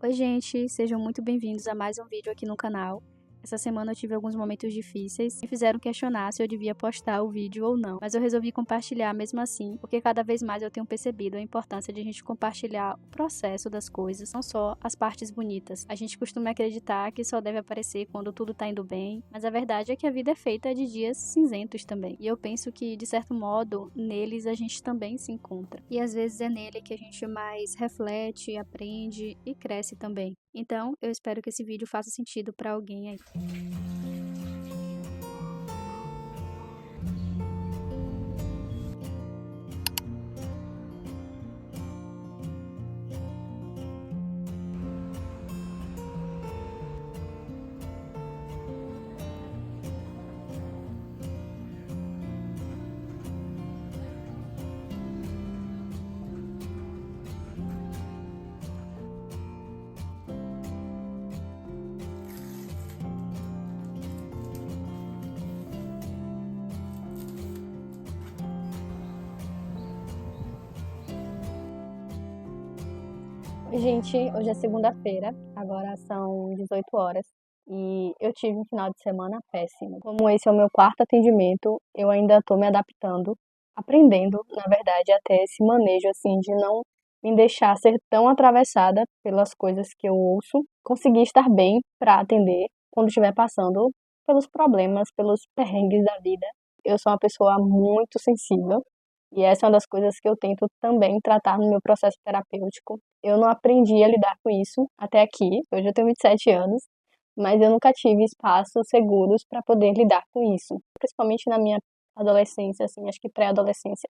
Oi gente, sejam muito bem-vindos a mais um vídeo aqui no canal. Essa semana eu tive alguns momentos difíceis e fizeram questionar se eu devia postar o vídeo ou não, mas eu resolvi compartilhar mesmo assim, porque cada vez mais eu tenho percebido a importância de a gente compartilhar o processo das coisas, não só as partes bonitas. A gente costuma acreditar que só deve aparecer quando tudo tá indo bem, mas a verdade é que a vida é feita de dias cinzentos também. E eu penso que, de certo modo, neles a gente também se encontra. E às vezes é nele que a gente mais reflete, aprende e cresce também. Então, eu espero que esse vídeo faça sentido para alguém aí. Oi, gente, hoje é segunda-feira, agora são 18 horas e eu tive um final de semana péssimo. Como esse é o meu quarto atendimento, eu ainda estou me adaptando, aprendendo, na verdade, até esse manejo assim de não me deixar ser tão atravessada pelas coisas que eu ouço, conseguir estar bem para atender quando estiver passando pelos problemas, pelos perrengues da vida. Eu sou uma pessoa muito sensível. E essa é uma das coisas que eu tento também tratar no meu processo terapêutico. Eu não aprendi a lidar com isso até aqui. Hoje eu tenho 27 anos, mas eu nunca tive espaços seguros para poder lidar com isso. Principalmente na minha adolescência, assim, acho que pré-adolescência.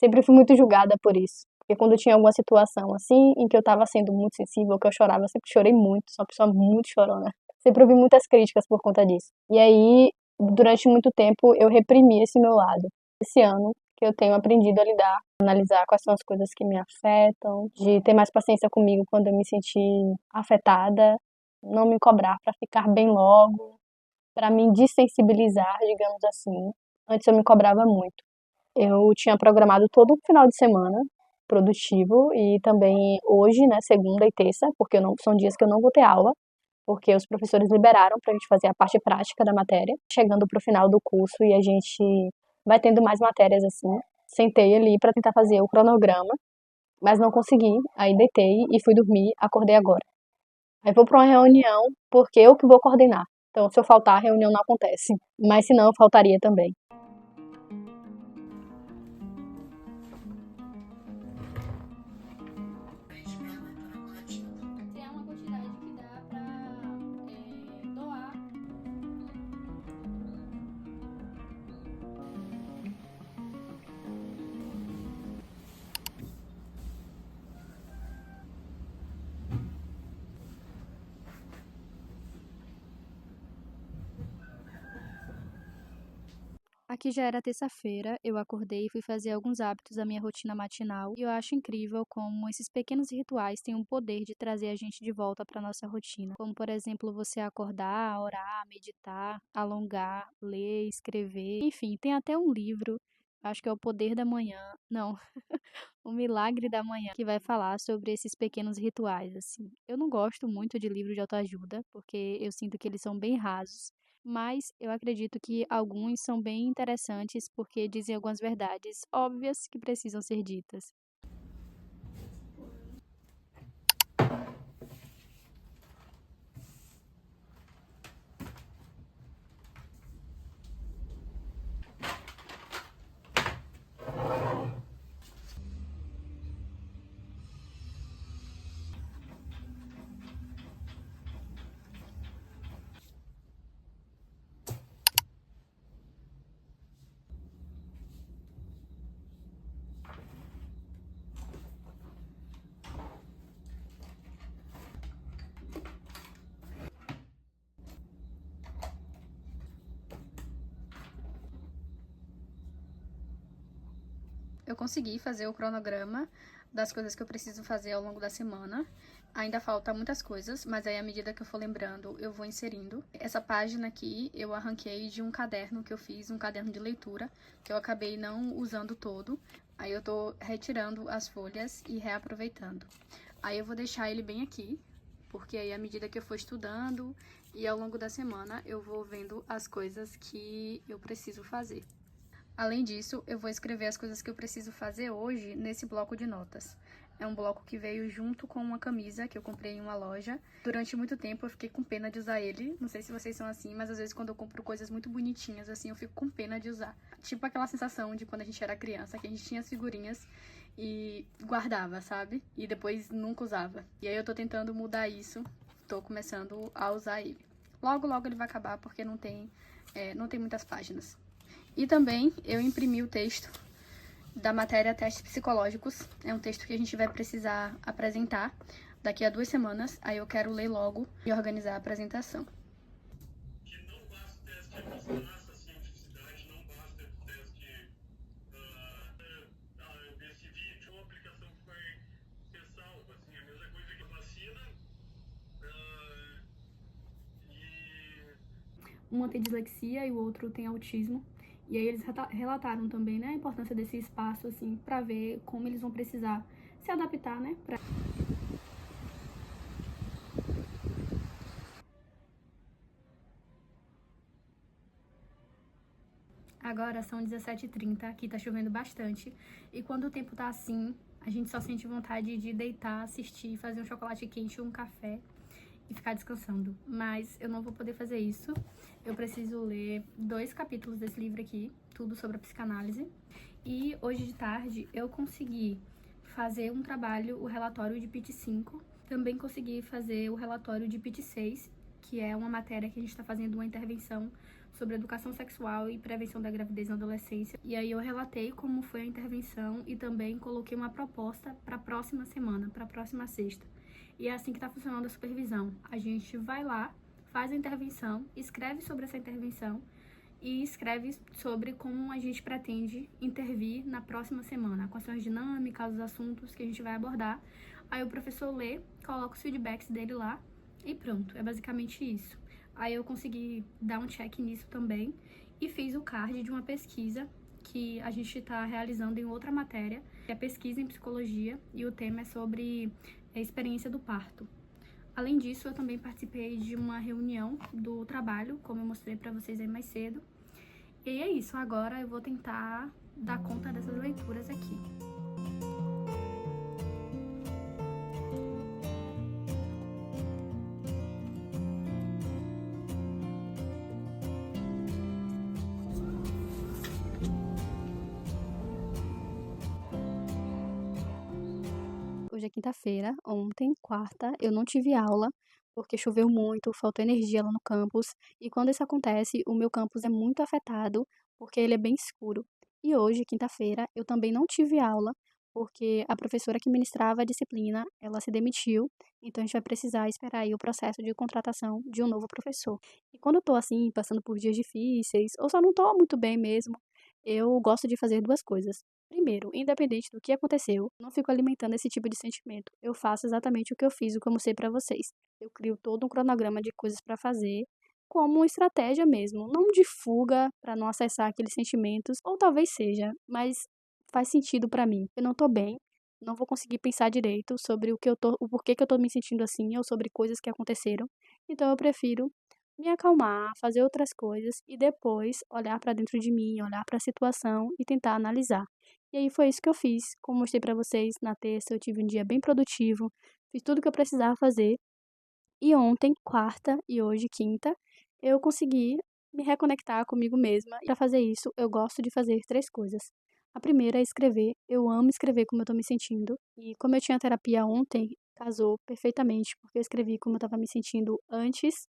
Sempre fui muito julgada por isso. Porque quando tinha alguma situação assim, em que eu estava sendo muito sensível, que eu chorava, eu sempre chorei muito, sou uma pessoa muito chorona. Sempre ouvi muitas críticas por conta disso. E aí, durante muito tempo, eu reprimi esse meu lado. Esse ano que eu tenho aprendido a lidar, analisar quais são as coisas que me afetam, de ter mais paciência comigo quando eu me sentir afetada, não me cobrar para ficar bem logo, para me desensibilizar, digamos assim. Antes eu me cobrava muito. Eu tinha programado todo o final de semana produtivo e também hoje, né, segunda e terça, porque são dias que eu não vou ter aula, porque os professores liberaram para a gente fazer a parte prática da matéria. Chegando para o final do curso e a gente vai tendo mais matérias assim. Sentei ali para tentar fazer o cronograma, mas não consegui. Aí deitei e fui dormir, acordei agora. Aí vou para uma reunião, porque eu que vou coordenar. Então, se eu faltar, a reunião não acontece. Mas se não, eu faltaria também. Criar uma quantidade que dá pra doar. Aqui já era terça-feira, eu acordei e fui fazer alguns hábitos da minha rotina matinal, e eu acho incrível como esses pequenos rituais têm o poder de trazer a gente de volta para nossa rotina. Como, por exemplo, você acordar, orar, meditar, alongar, ler, escrever, enfim, tem até um livro, acho que é O Poder da Manhã, não, O Milagre da Manhã, que vai falar sobre esses pequenos rituais, assim. Eu não gosto muito de livro de autoajuda, porque eu sinto que eles são bem rasos, mas eu acredito que alguns são bem interessantes porque dizem algumas verdades óbvias que precisam ser ditas. Eu consegui fazer o cronograma das coisas que eu preciso fazer ao longo da semana. Ainda falta muitas coisas, mas aí à medida que eu for lembrando, eu vou inserindo. Essa página aqui eu arranquei de um caderno que eu fiz, um caderno de leitura, que eu acabei não usando todo. Aí eu tô retirando as folhas e reaproveitando. Aí eu vou deixar ele bem aqui, porque aí à medida que eu for estudando e ao longo da semana eu vou vendo as coisas que eu preciso fazer. Além disso, eu vou escrever as coisas que eu preciso fazer hoje nesse bloco de notas. É um bloco que veio junto com uma camisa que eu comprei em uma loja. Durante muito tempo eu fiquei com pena de usar ele. Não sei se vocês são assim, mas às vezes quando eu compro coisas muito bonitinhas, assim, eu fico com pena de usar. Tipo aquela sensação de quando a gente era criança, que a gente tinha as figurinhas e guardava, sabe? E depois nunca usava. E aí eu tô tentando mudar isso. Tô começando a usar ele. Logo, logo ele vai acabar porque não tem muitas páginas. E também eu imprimi o texto da matéria Testes Psicológicos. É um texto que a gente vai precisar apresentar daqui a 2 semanas. Aí eu quero ler logo e organizar a apresentação. Que não basta o teste de mostrar cientificidade, não basta o teste desse vídeo, uma aplicação que vai ser salva. Assim, a mesma coisa que a vacina Uma tem dislexia e o outro tem autismo. E aí eles relataram também, né, a importância desse espaço, assim, para ver como eles vão precisar se adaptar, né, pra... Agora são 17h30, aqui tá chovendo bastante. E quando o tempo tá assim, a gente só sente vontade de deitar, assistir, fazer um chocolate quente ou um café e ficar descansando. Mas eu não vou poder fazer isso. Eu preciso ler 2 capítulos desse livro aqui, tudo sobre a psicanálise. E hoje de tarde eu consegui fazer um trabalho, o relatório de PIT 5. Também consegui fazer o relatório de PIT 6, que é uma matéria que a gente está fazendo uma intervenção sobre educação sexual e prevenção da gravidez na adolescência. E aí eu relatei como foi a intervenção e também coloquei uma proposta para a próxima semana, para a próxima sexta. E é assim que está funcionando a supervisão. A gente vai lá, faz a intervenção, escreve sobre essa intervenção e escreve sobre como a gente pretende intervir na próxima semana, quais são as dinâmicas, os assuntos que a gente vai abordar. Aí o professor lê, coloca os feedbacks dele lá e pronto, é basicamente isso. Aí eu consegui dar um check nisso também e fiz o card de uma pesquisa que a gente está realizando em outra matéria, que é pesquisa em psicologia, e o tema é sobre a experiência do parto. Além disso, eu também participei de uma reunião do trabalho, como eu mostrei para vocês aí mais cedo. E é isso, agora eu vou tentar dar conta dessas leituras aqui. Hoje é quinta-feira, ontem, quarta, eu não tive aula, porque choveu muito, faltou energia lá no campus, e quando isso acontece, o meu campus é muito afetado, porque ele é bem escuro. E hoje, quinta-feira, eu também não tive aula, porque a professora que ministrava a disciplina, ela se demitiu, então a gente vai precisar esperar aí o processo de contratação de um novo professor. E quando eu tô assim, passando por dias difíceis, ou só não tô muito bem mesmo, eu gosto de fazer 2 coisas. Primeiro, independente do que aconteceu, não fico alimentando esse tipo de sentimento. Eu faço exatamente o que eu fiz, o que eu mostrei pra vocês. Eu crio todo um cronograma de coisas pra fazer, como uma estratégia mesmo, não de fuga pra não acessar aqueles sentimentos, ou talvez seja, mas faz sentido pra mim. Eu não tô bem, não vou conseguir pensar direito sobre o porquê que eu tô me sentindo assim, ou sobre coisas que aconteceram. Então eu prefiro me acalmar, fazer outras coisas e depois olhar pra dentro de mim, olhar pra situação e tentar analisar. E aí foi isso que eu fiz. Como mostrei pra vocês, na terça eu tive um dia bem produtivo, fiz tudo o que eu precisava fazer. E ontem, quarta, e hoje, quinta, eu consegui me reconectar comigo mesma. Para fazer isso, eu gosto de fazer 3 coisas. A primeira é escrever. Eu amo escrever como eu tô me sentindo. E como eu tinha terapia ontem, casou perfeitamente, porque eu escrevi como eu estava me sentindo antes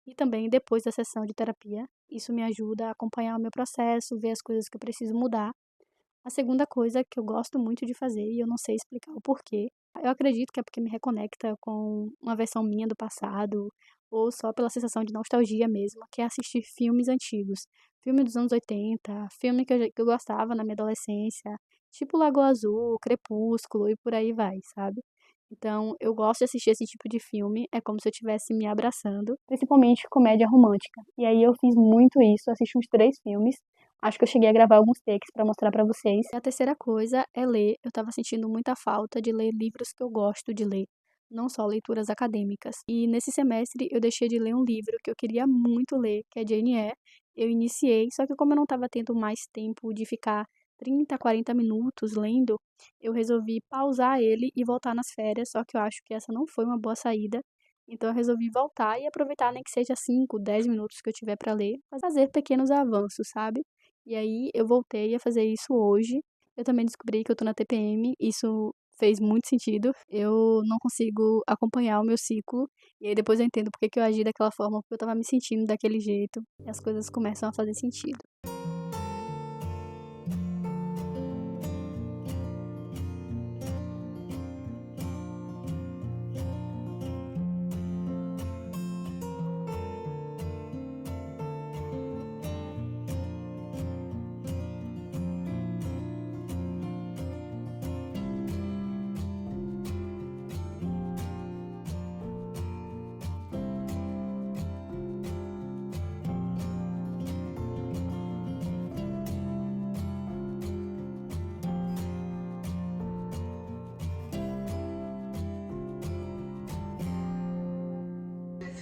e também depois da sessão de terapia. Isso me ajuda a acompanhar o meu processo, ver as coisas que eu preciso mudar. A segunda coisa que eu gosto muito de fazer, e eu não sei explicar o porquê, eu acredito que é porque me reconecta com uma versão minha do passado, ou só pela sensação de nostalgia mesmo, que é assistir filmes antigos. Filme dos anos 80, filme que eu gostava na minha adolescência, tipo Lagoa Azul, Crepúsculo e por aí vai, sabe? Então, eu gosto de assistir esse tipo de filme, é como se eu estivesse me abraçando, principalmente comédia romântica. E aí eu fiz muito isso, assisti uns 3 filmes. Acho que eu cheguei a gravar alguns takes pra mostrar pra vocês. E a terceira coisa é ler. Eu tava sentindo muita falta de ler livros que eu gosto de ler. não só leituras acadêmicas. E nesse semestre eu deixei de ler um livro que eu queria muito ler, que é Jane Eyre. Eu iniciei, só que como eu não estava tendo mais tempo de ficar 30, 40 minutos lendo, eu resolvi pausar ele e voltar nas férias, só que eu acho que essa não foi uma boa saída. Então eu resolvi voltar e aproveitar, nem que seja 5, 10 minutos que eu tiver para ler, mas fazer pequenos avanços, sabe? E aí eu voltei a fazer isso hoje. Eu também descobri que eu tô na TPM, isso fez muito sentido. Eu não consigo acompanhar o meu ciclo, e aí depois eu entendo por que que eu agi daquela forma, porque eu tava me sentindo daquele jeito, e as coisas começam a fazer sentido.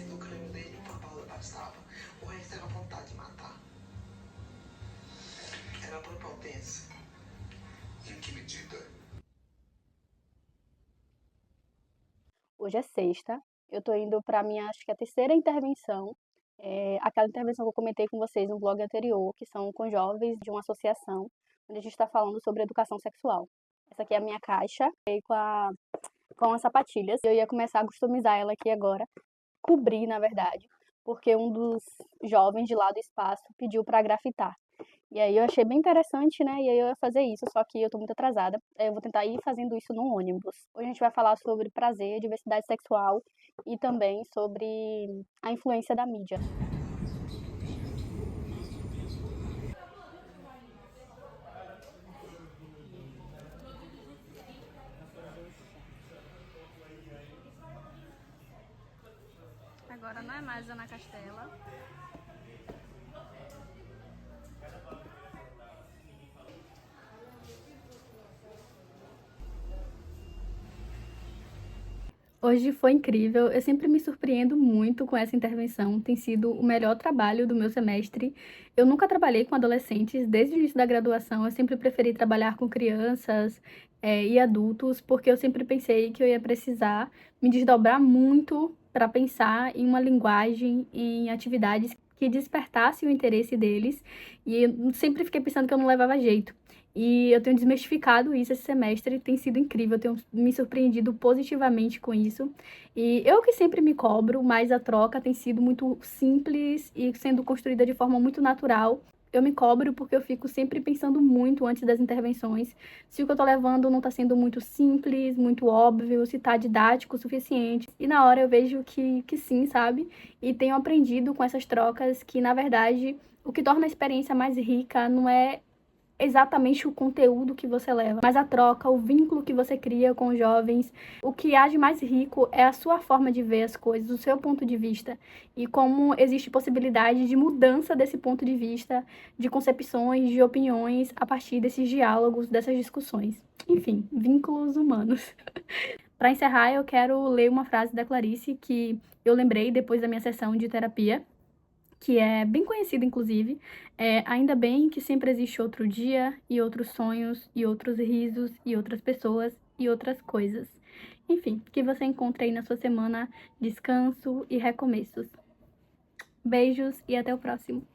Do crânio dele, uma bala bastava. O resto era vontade de matar. Era prepotência. Em que medida? Hoje é sexta, eu tô indo pra minha, acho que é a terceira intervenção. Aquela intervenção que eu comentei com vocês no blog anterior, que são com jovens de uma associação, onde a gente está falando sobre educação sexual. Essa aqui é a minha caixa, veio com as sapatilhas. Eu ia começar a customizar ela aqui agora, cobrir, na verdade, porque um dos jovens de lá do espaço pediu para grafitar. E aí eu achei bem interessante, né? E aí eu ia fazer isso, só que eu tô muito atrasada. Aí eu vou tentar ir fazendo isso no ônibus. Hoje a gente vai falar sobre prazer, diversidade sexual e também sobre a influência da mídia. Agora não é mais Ana Castela. Hoje foi incrível, eu sempre me surpreendo muito com essa intervenção, tem sido o melhor trabalho do meu semestre. Eu nunca trabalhei com adolescentes, desde o início da graduação eu sempre preferi trabalhar com crianças, e adultos, porque eu sempre pensei que eu ia precisar me desdobrar muito para pensar em uma linguagem e em atividades que despertassem o interesse deles, e eu sempre fiquei pensando que eu não levava jeito. E eu tenho desmistificado isso esse semestre, tem sido incrível, eu tenho me surpreendido positivamente com isso. E eu que sempre me cobro, mas a troca tem sido muito simples e sendo construída de forma muito natural. Eu me cobro porque eu fico sempre pensando muito antes das intervenções, se o que eu tô levando não tá sendo muito simples, muito óbvio, se tá didático o suficiente. E na hora eu vejo que sim, sabe? E tenho aprendido com essas trocas que, na verdade, o que torna a experiência mais rica não é exatamente o conteúdo que você leva, mas a troca, o vínculo que você cria com os jovens. O que há de mais rico é a sua forma de ver as coisas, o seu ponto de vista, e como existe possibilidade de mudança desse ponto de vista, de concepções, de opiniões, a partir desses diálogos, dessas discussões. Enfim, vínculos humanos. Para encerrar, eu quero ler uma frase da Clarice que eu lembrei depois da minha sessão de terapia, que é bem conhecido, inclusive. Ainda bem que sempre existe outro dia, e outros sonhos, e outros risos, e outras pessoas, e outras coisas. Enfim, que você encontre aí na sua semana descanso e recomeços. Beijos e até o próximo.